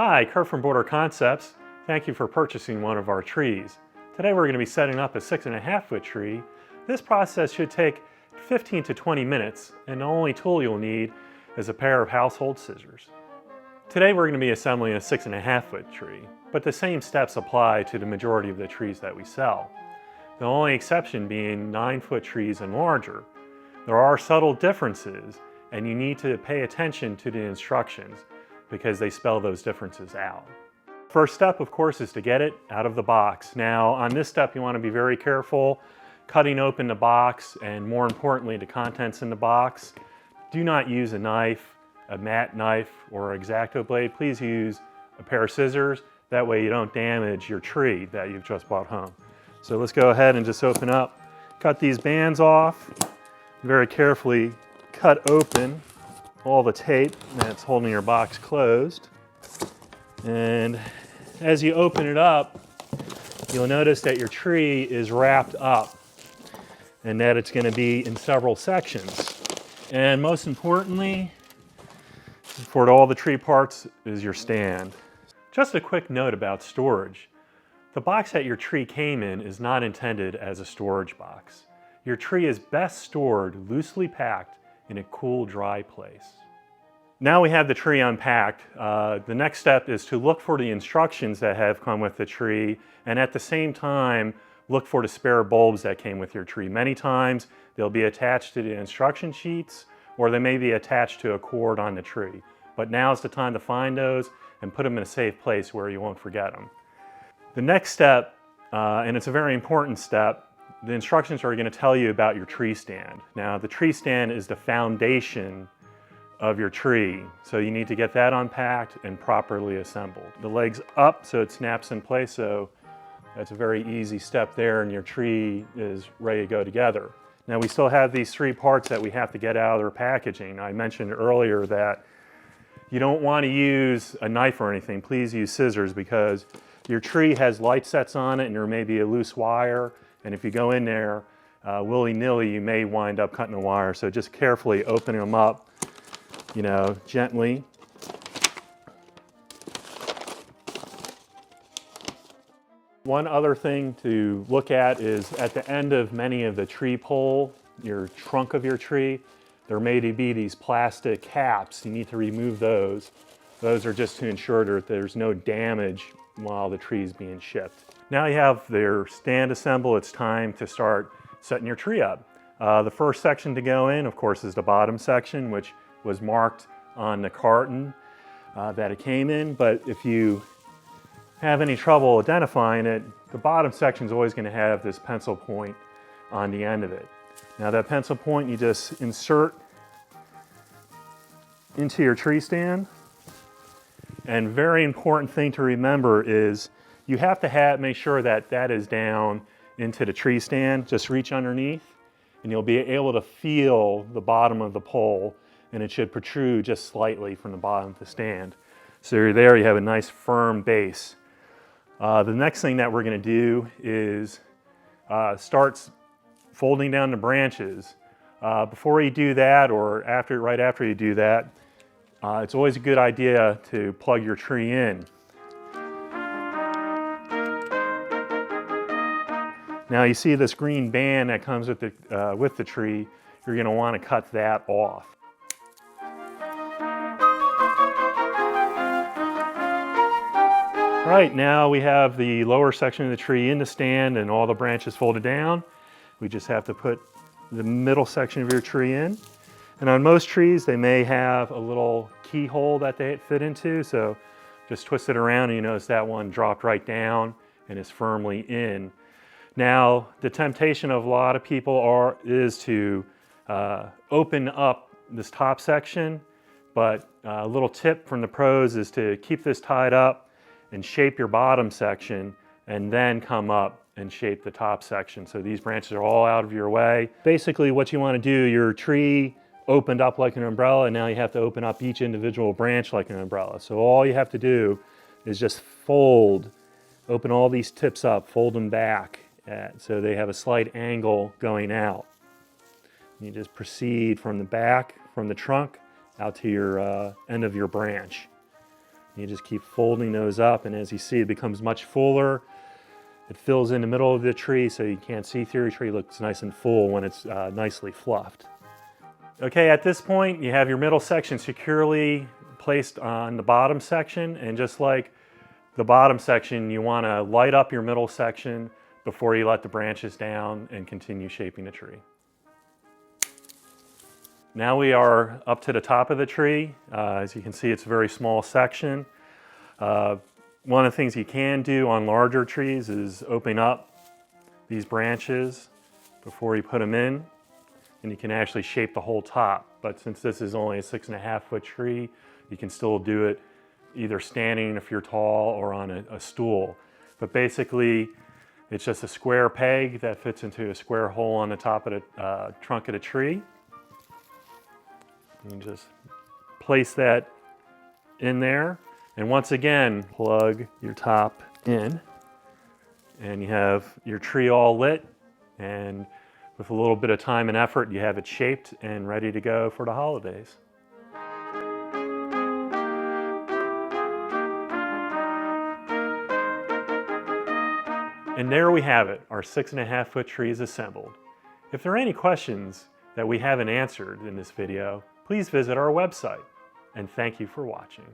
Hi, Kurt from Border Concepts. Thank you for purchasing one of our trees. Today we're going to be setting up a 6.5-foot tree. This process should take 15 to 20 minutes, and the only tool you'll need is a pair of household scissors. Today we're going to be assembling a 6.5-foot tree, but the same steps apply to the majority of the trees that we sell. The only exception being 9-foot trees and larger. There are subtle differences, and you need to pay attention to the instructions because they spell those differences out. First step, of course, is to get it out of the box. Now, on this step, you want to be very careful cutting open the box and, more importantly, the contents in the box. Do not use a knife, a mat knife, or an X-Acto blade. Please use a pair of scissors. That way you don't damage your tree that you've just brought home. So let's go ahead and just open up, cut these bands off, very carefully cut open all the tape that's holding your box closed. And as you open it up, you'll notice that your tree is wrapped up and that it's going to be in several sections. And most importantly, for all the tree parts is your stand. Just a quick note about storage. The box that your tree came in is not intended as a storage box. Your tree is best stored loosely packed in a cool, dry place. Now we have the tree unpacked. The next step is to look for the instructions that have come with the tree, and at the same time, look for the spare bulbs that came with your tree. Many times, they'll be attached to the instruction sheets, or they may be attached to a cord on the tree. But now's the time to find those and put them in a safe place where you won't forget them. The next step, and it's a very important step, the instructions are going to tell you about your tree stand. Now, the tree stand is the foundation of your tree, so you need to get that unpacked and properly assembled. The legs up so it snaps in place, so that's a very easy step there, and your tree is ready to go together. Now, we still have these three parts that we have to get out of their packaging. I mentioned earlier that you don't want to use a knife or anything. Please use scissors because your tree has light sets on it and there may be a loose wire, and if you go in there willy-nilly, you may wind up cutting the wire. So just carefully open them up, gently. One other thing to look at is at the end of many of the tree pole, your trunk of your tree, there may be these plastic caps. You need to remove those. Those are just to ensure that there's no damage while the tree is being shipped. Now you have their stand assembled, it's time to start setting your tree up. The first section to go in, of course, is the bottom section, which was marked on the carton that it came in. But if you have any trouble identifying it, the bottom section is always going to have this pencil point on the end of it. Now that pencil point you just insert into your tree stand. And very important thing to remember is you have to make sure that that is down into the tree stand. Just reach underneath and you'll be able to feel the bottom of the pole, and it should protrude just slightly from the bottom of the stand. So you're there, you have a nice firm base. The next thing that we're going to do is start folding down the branches. Before you do that, or right after you do that, it's always a good idea to plug your tree in. Now you see this green band that comes with the tree. You're going to want to cut that off. All right, now we have the lower section of the tree in the stand and all the branches folded down. We just have to put the middle section of your tree in. And on most trees, they may have a little keyhole that they fit into, so just twist it around and you notice that one dropped right down and is firmly in. Now, the temptation of a lot of people is to open up this top section, but a little tip from the pros is to keep this tied up and shape your bottom section and then come up and shape the top section. So these branches are all out of your way. Basically what you want to do, your tree opened up like an umbrella, and now you have to open up each individual branch like an umbrella. So all you have to do is just open all these tips up, fold them back so they have a slight angle going out. You just proceed from the back, from the trunk, out to your end of your branch. You just keep folding those up, and as you see, it becomes much fuller. It fills in the middle of the tree so you can't see through. The tree looks nice and full when it's nicely fluffed. Okay, at this point, you have your middle section securely placed on the bottom section, and just like the bottom section, you want to light up your middle section before you let the branches down and continue shaping the tree. Now we are up to the top of the tree. As you can see, it's a very small section. One of the things you can do on larger trees is open up these branches before you put them in, and you can actually shape the whole top. But since this is only a 6.5 foot tree, you can still do it either standing if you're tall or on a stool. But basically, it's just a square peg that fits into a square hole on the top of the trunk of the tree. You just place that in there. And once again, plug your top in, and you have your tree all lit, and with a little bit of time and effort, you have it shaped and ready to go for the holidays. And there we have it, our 6.5 foot tree is assembled. If there are any questions that we haven't answered in this video, please visit our website. And thank you for watching.